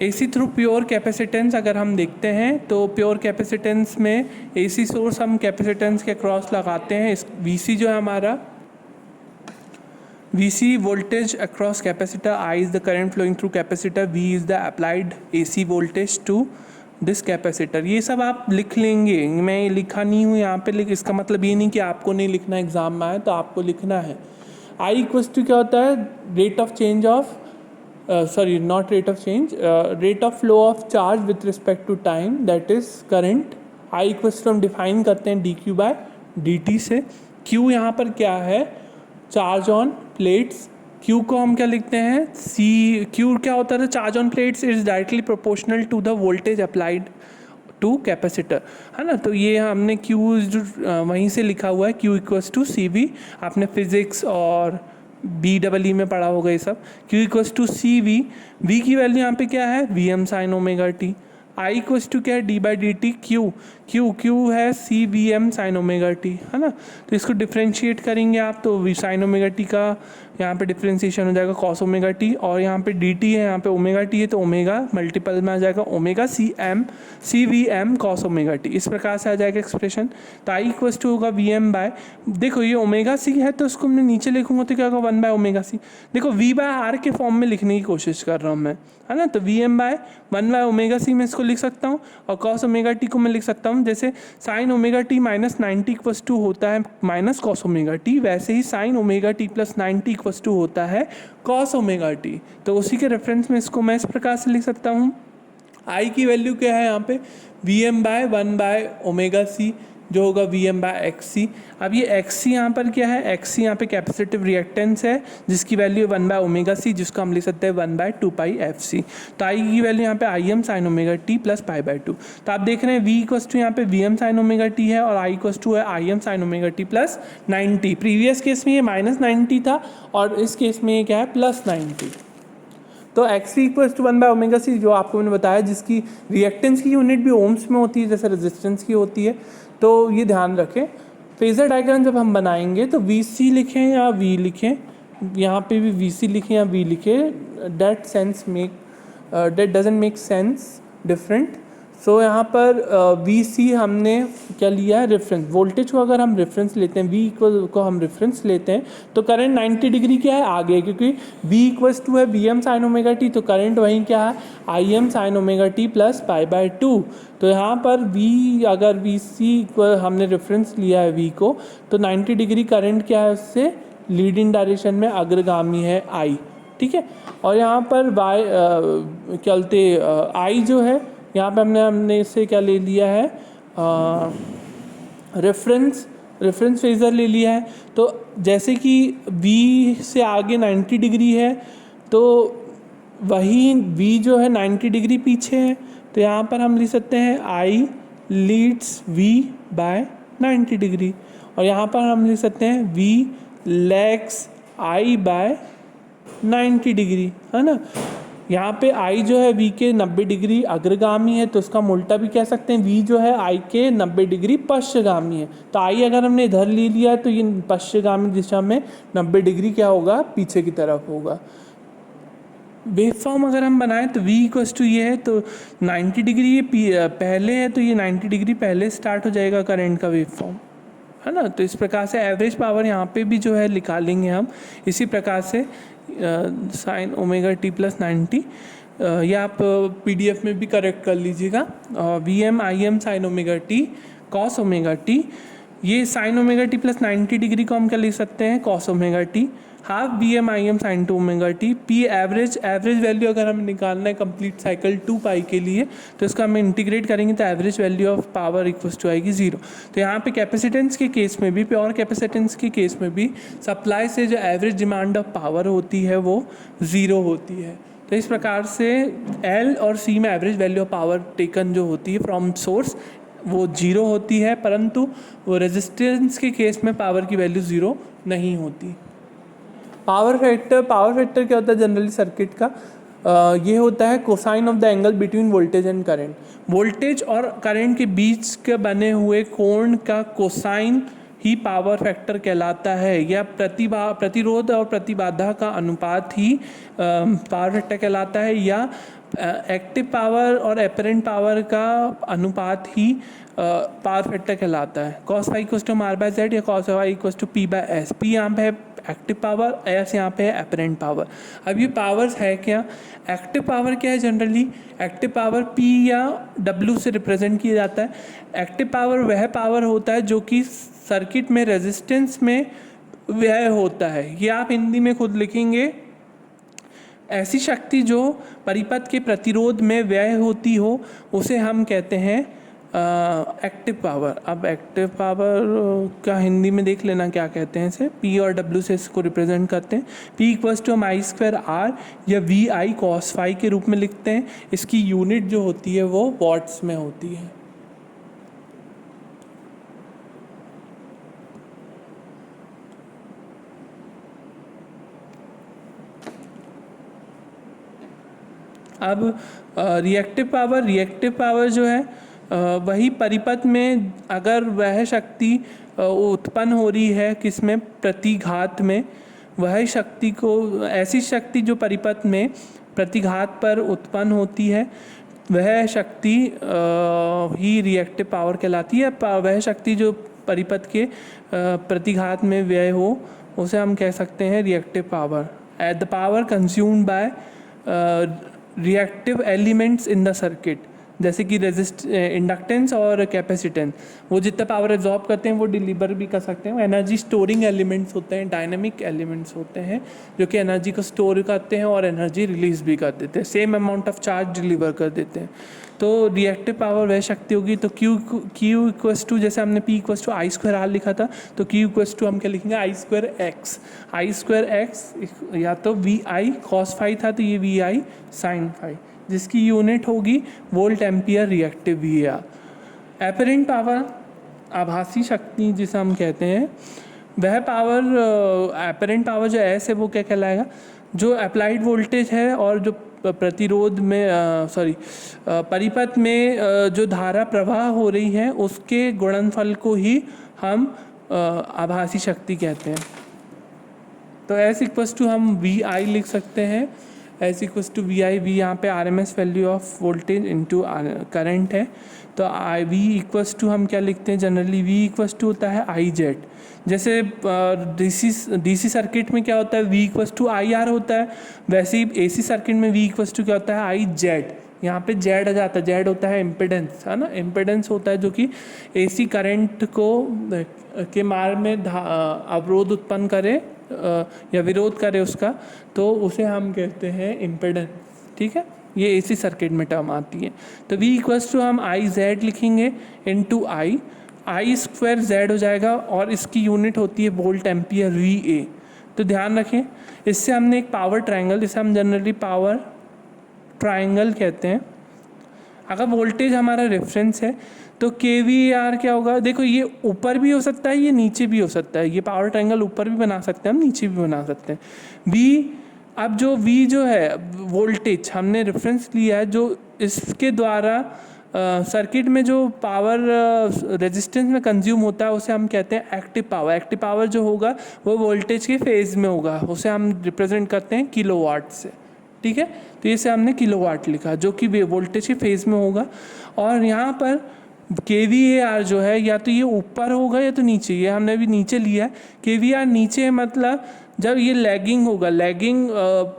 AC through pure capacitance अगर हम देखते हैं तो प्योर कैपेसिटेंस में AC सोर्स हम कैपेसिटेंस के क्रॉस लगाते हैं। इस VC जो है हमारा VC voltage across capacitor, I is the current flowing through capacitor, V is the applied AC voltage to this capacitor. ये सब आप लिख लेंगे, मैं लिखा नहीं हूँ यहाँ पे, लेकिन इसका मतलब ये नहीं कि आपको नहीं लिखना, एग्जाम में आए तो आपको लिखना है। आई इक्वल्स टू क्या होता है, rate of change of sorry not rate of change, rate of flow of charge with respect to time, that is current. I equals to हम डिफाइन करते हैं D Q by D T से। Q यहाँ पर क्या है, charge on plates. Q को हम क्या लिखते हैं, C। Q क्या होता है, charge on plates is directly proportional to the voltage applied to capacitor, है ना। तो ये हमने Q जो वहीं से लिखा हुआ है, Q इक्वल्स टू CV। आपने फिजिक्स और BEE में पढ़ा होगा ये सब। Q equals to CV। V की वैल्यू यहाँ पे क्या है, VM sine omega T. I equals to क्या है, D by D T. Q है CVM साइन ओमेगा टी, है ना। तो इसको डिफ्रेंशिएट करेंगे आप तो साइन ओमेगा टी का यहाँ पे डिफ्रेंशिएशन हो जाएगा कॉस ओमेगा टी, और यहाँ पे dt है, यहाँ पे ओमेगा टी है तो ओमेगा मल्टीपल में आ जाएगा omega CVM cos omega T. इस प्रकार से आ जाएगा एक्सप्रेशन। तो I इक्वल्स टू होगा VM बाय, देखो ये ओमेगा C है तो उसको मैं नीचे लिखूंगा तो क्या होगा 1 बाय ओमेगा C। देखो V बाय आर के फॉर्म में लिखने की कोशिश कर रहा हूँ मैं, है ना। तो VM by 1 by omega C में इसको लिख सकता हूँ, और कॉस ओमेगा टी को मैं लिख सकता हूँ जैसे sine omega T minus 90 equals to होता है माइनस कॉस ओमेगा टी, वैसे ही sine omega T plus 90 equals to होता है कॉस ओमेगा टी। तो उसी के रेफरेंस में इसको मैं इस प्रकार से लिख सकता हूँ। आई की वैल्यू क्या है यहाँ पे, VM by 1 by omega C जो होगा VM बाय एक्स सी। अब ये एक्स सी यहाँ पर क्या है, एक्स सी यहाँ पे कैपेसिटिव रिएक्टेंस है जिसकी वैल्यू 1 बाय ओमेगा सी, जिसको हम लिख सकते हैं 1 बाय 2 पाई एफ सी। तो आई की वैल्यू यहाँ पे IM sine omega T plus pi by 2। तो आप देख रहे हैं V इक्वस टू यहाँ पे VM साइन ओमेगा टी है और I इक्वस टू है IM sine omega T plus 90। Previous case में ये माइनस 90 था और इस केस में ये क्या है प्लस 90। तो X C equals to 1 by omega C जो आपको मैंने बताया, जिसकी रिएक्टेंस की यूनिट भी ओम्स में होती है जैसे रेजिस्टेंस की होती है, तो ये ध्यान रखें। फेजर डायग्राम जब हम बनाएंगे तो VC लिखें या V लिखें, यहाँ पे भी VC लिखें या V लिखें, that doesn't make sense different. So यहाँ पर VC हमने क्या लिया है, रेफरेंस वोल्टेज को अगर हम रेफरेंस लेते हैं, V इक्वल को हम रेफरेंस लेते हैं तो करंट 90 डिग्री क्या है आगे, क्योंकि V इक्वल्स टू है VM साइन ओमेगा टी, तो करंट वहीं क्या है IM sine omega T plus pi by 2। तो यहाँ पर V अगर VC हमने रेफरेंस लिया है V को, तो 90 डिग्री करंट क्या है उससे लीडिंग डायरेक्शन में अग्रगामी है I, ठीक है। और यहाँ पर चलते I जो है यहाँ पे हमने इससे क्या ले लिया है, रेफरेंस फेज़र ले लिया है। तो जैसे कि V से आगे 90 डिग्री है तो वही V जो है 90 डिग्री पीछे है, तो यहाँ पर हम लिख सकते हैं I leads V by 90 degree, और यहाँ पर हम लिख सकते हैं V lags I by 90 degree, है ना। यहाँ पे I जो है V के 90 डिग्री अग्रगामी है, तो उसका उल्टा भी कह सकते हैं V जो है I के 90 डिग्री पश्चगामी है। तो I अगर हमने इधर ले लिया है तो ये पश्चगामी दिशा में 90 डिग्री क्या होगा, पीछे की तरफ होगा। वेव फॉर्म अगर हम बनाएं तो V इक्वल्स टू ये है, तो 90 डिग्री ये पहले है तो ये 90 डिग्री पहले स्टार्ट हो जाएगा करंट का वेव फॉर्म, है ना। तो इस प्रकार से एवरेज पावर यहाँ पे भी जो है निकालेंगे हम इसी प्रकार से साइन ओमेगा टी प्लस 90। या आप PDF में भी करेक्ट कर लीजिएगा। VM IM sine omega T cos omega T, ये sine omega T plus 90 degree को हम क्या लिख सकते हैं cos omega T, half VM IM sine 2 omega T. P average value अगर हमें निकालना है कंप्लीट साइकिल 2 पाई के लिए, तो इसका हम इंटीग्रेट करेंगे तो average value of power equals to आएगी 0। तो यहाँ पे कैपेसिटेंस के केस में भी, प्योर कैपेसिटेंस के केस में भी सप्लाई से जो एवरेज डिमांड ऑफ पावर होती है वो 0 होती है। तो इस प्रकार से L और C में average value of power taken जो होती है फ्रॉम सोर्स वो 0 होती है, परंतु वो रेजिस्टेंस के केस में पावर की वैल्यू 0 नहीं होती। पावर फैक्टर क्या होता है जनरली सर्किट का, ये होता है cosine of the angle between voltage and current. Voltage और करंट के बीच के बने हुए कोण का कोसाइन ही पावर फैक्टर कहलाता है, या प्रतिरोध और प्रतिबाधा का अनुपात ही पावर फैक्टर कहलाता है, या एक्टिव पावर और एपरेंट पावर का अनुपात ही पावर फैक्टर कहलाता है। cos phi equals to R by Z या cos phi equals to P by S. P यहाँ पे है एक्टिव पावर, एस यहाँ पे है एपरेंट पावर। अब ये पावर्स है क्या? एक्टिव पावर क्या है? जनरली एक्टिव पावर पी या डब्ल्यू से रिप्रेजेंट किया जाता है। एक्टिव पावर वह पावर होता है जो कि सर्किट में रेजिस्टेंस में व्यय होता है। ये आप हिंदी में खुद लिखेंगे, ऐसी शक्ति जो परिपथ के प्रतिरोध में व्यय होती हो उसे हम कहते हैं एक्टिव पावर। अब एक्टिव पावर का हिंदी में देख लेना क्या कहते हैं इसे, P और W से इसको रिप्रेजेंट करते हैं। P equals to I square R या वी आई कॉस फाई के रूप में लिखते हैं। इसकी यूनिट जो होती है वो वॉट्स में होती है। अब रिएक्टिव पावर जो है वही परिपथ में अगर वह शक्ति उत्पन्न हो रही है किसमें, प्रतिघात में, वह शक्ति को, ऐसी शक्ति जो परिपथ में प्रतिघात पर उत्पन्न होती है वह शक्ति ही रिएक्टिव पावर कहलाती है। वह शक्ति जो परिपथ के प्रतिघात में व्यय हो उसे हम कह सकते हैं reactive power. At the power consumed by reactive elements in the circuit, जैसे कि इंडक्टेंस और कैपेसिटेंस, वो जितना पावर एब्जॉर्ब करते हैं वो डिलीवर भी कर सकते हैं। एनर्जी स्टोरिंग एलिमेंट्स होते हैं, डायनामिक एलिमेंट्स होते हैं जो कि एनर्जी को स्टोर करते हैं और एनर्जी रिलीज भी कर देते हैं, same amount of charge deliver कर देते हैं। तो रिएक्टिव पावर वह शक्ति होगी। तो Q इक्वल्स टू, जैसे हमने P equals to I square R लिखा था, तो Q इक्वल्स टू हम क्या लिखेंगे, आई स्क्वायर एक्स, या तो वी आई कॉस फाई था तो ये वी आई साइन फाई, जिसकी यूनिट होगी volt ampere reactive VAR। Apparent power, आभासी शक्ति जिसे हम कहते हैं, वह पावर, एपरेंट पावर जो एस है वो क्या कहलाएगा, जो अप्लाइड वोल्टेज है और जो प्रतिरोध में परिपथ में जो धारा प्रवाह हो रही है उसके गुणनफल को ही हम आभासी शक्ति कहते हैं। तो एस इक्वल्स टू हम वी आई लिख सकते हैं, S equals to V I, V यहाँ पे RMS value of voltage into current है। तो आई वी इक्वल्स टू हम क्या लिखते हैं, जनरली वी इक्वल्स टू होता है आई जेड। जैसे DC सर्किट में क्या होता है, V equals to I R होता है, वैसे ही AC सर्किट में V इक्वल्स टू क्या होता है, आई जेड। यहाँ पे जेड आ जाता है, जेड होता है इम्पिडेंस, है ना, इम्पिडेंस होता है जो कि AC करंट को के मार्ग में अवरोध उत्पन्न करे या विरोध करे उसका, तो उसे हम कहते हैं इम्पिडेंस। ठीक है, ये AC सर्किट में टर्म आती है। तो V इक्वल्स टू हम आई जेड लिखेंगे इनटू आई स्क्वायर जेड हो जाएगा और इसकी यूनिट होती है वोल्ट एम्पियर VA। तो ध्यान रखें, इससे हमने एक पावर ट्रायंगल, जिसे हम जनरली पावर ट्रायंगल कहते हैं। अगर वोल्टेज हमारा रेफरेंस है तो KVAR क्या होगा, देखो ये ऊपर भी हो सकता है, ये नीचे भी हो सकता है, ये पावर ट्रायंगल ऊपर भी बना सकते हैं हम, नीचे भी बना सकते हैं। अब जो V जो है वोल्टेज हमने रेफरेंस लिया है, जो इसके द्वारा सर्किट में जो पावर रेजिस्टेंस में कंज्यूम होता है उसे हम कहते हैं एक्टिव पावर। एक्टिव पावर जो होगा वो वोल्टेज के फेज में होगा, उसे हम रिप्रेजेंट करते हैं किलोवाट से। ठीक है, तो इसे हमने किलोवाट लिखा जो कि वोल्टेज के फेज में होगा। और यहाँ पर KVAR जो है या तो ये ऊपर होगा या तो नीचे, ये हमने भी नीचे लिया है। KVAR नीचे मतलब जब ये लैगिंग होगा, लैगिंग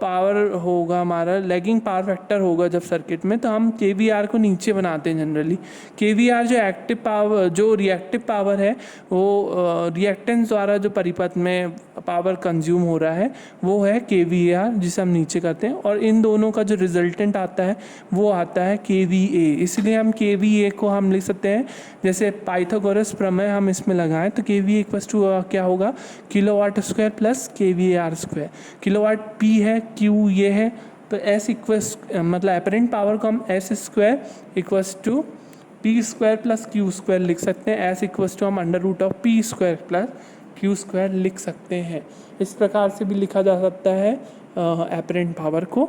पावर होगा हमारा, लैगिंग पावर फैक्टर होगा जब सर्किट में, तो हम KVAR को नीचे बनाते हैं जनरली। KVAR जो एक्टिव पावर, जो रिएक्टिव पावर है, वो रिएक्टेंस द्वारा जो परिपथ में पावर कंज्यूम हो रहा है वो है KVAR, जिसे हम नीचे करते हैं। और इन दोनों का जो रिजल्टेंट आता है वो आता है KVA। इसलिए हम KVA को हम लिख सकते हैं, जैसे पाइथागोरस प्रमेय हम इसमें लगाएं तो KVA इक्वल्स टू क्या होगा, kilowatt square plus KVAR square. Kilowatt P है, Q ये है, तो S इक्वल्स मतलब एपरेंट पावर को हम S square equals to P square plus Q square लिख सकते हैं। S इक्वल्स टू हम under root of P square plus Q square लिख सकते हैं। इस प्रकार से भी लिखा जा सकता है एपरेंट पावर को।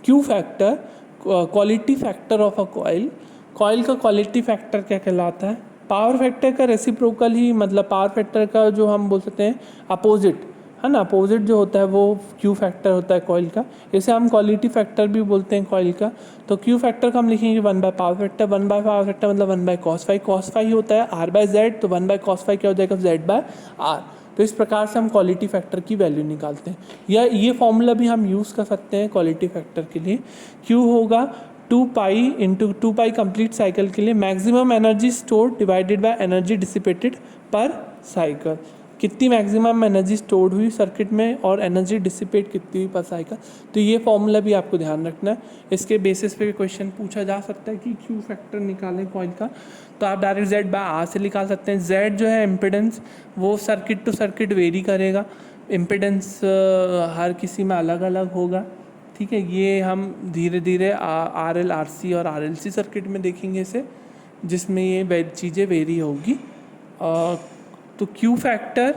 Q factor, quality factor of a coil. Coil का क्वालिटी फैक्टर क्या कहलाता है, पावर फैक्टर का रेसिप्रोकल ही मतलब पावर फैक्टर का जो हम बोल सकते हैं अपोजिट है ना, अपोजिट जो होता है वो क्यू फैक्टर होता है कॉइल का। इसे हम क्वालिटी फैक्टर भी बोलते हैं कॉइल का। तो क्यू फैक्टर का हम लिखेंगे 1/पावर फैक्टर, 1/पावर फैक्टर मतलब 1/cos⁡φ, cos⁡φ ही होता है R/Z, तो 1/cos⁡φ क्या हो जाएगा Z/R। तो इस प्रकार से हम क्वालिटी फैक्टर की वैल्यू निकालते हैं, या ये फॉर्मूला भी हम यूज़ कर सकते हैं क्वालिटी फैक्टर के लिए। Q होगा 2π इंटू 2π कंप्लीट साइकिल के लिए maximum energy stored divided by energy dissipated पर साइकिल। कितनी मैक्सिमम एनर्जी स्टोर्ड हुई सर्किट में और एनर्जी डिसिपेट कितनी हुई पर साइकिल। तो ये फॉर्मूला भी आपको ध्यान रखना है, इसके बेसिस पे क्वेश्चन पूछा जा सकता है कि क्यू फैक्टर निकालें कॉइल का। तो आप डायरेक्ट Z/R से निकाल सकते हैं। Z जो है इम्पिडेंस, वो सर्किट टू सर्किट वेरी करेगा, इम्पिडेंस हर किसी में अलग अलग होगा, ठीक है। ये हम धीरे धीरे RL, RC और RLC सर्किट में देखेंगे इसे, जिसमें ये चीज़ें वेरी होगी। तो क्यू फैक्टर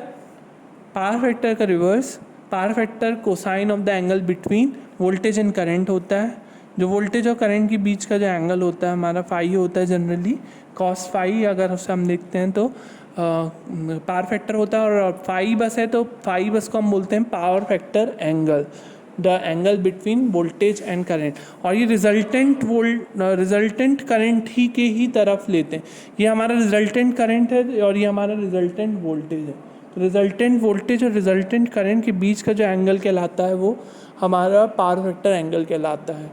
पावर फैक्टर का reverse, power factor cosine of the angle between voltage and current होता है। जो वोल्टेज और करंट के बीच का जो एंगल होता है हमारा फाई होता है जनरली, cos⁡φ अगर उसे हम देखते हैं तो पावर फैक्टर होता है, और फाई बस है तो फाई बस को हम बोलते हैं power factor angle, the angle between voltage and current. और ये रिजल्टेंट करंट ही के ही तरफ लेते हैं। ये हमारा रिजल्टेंट करंट है और ये हमारा रिजल्टेंट वोल्टेज है। तो रिजल्टेंट वोल्टेज और रिजल्टेंट करंट के बीच का जो एंगल कहलाता है वो हमारा पावर फैक्टर एंगल कहलाता है।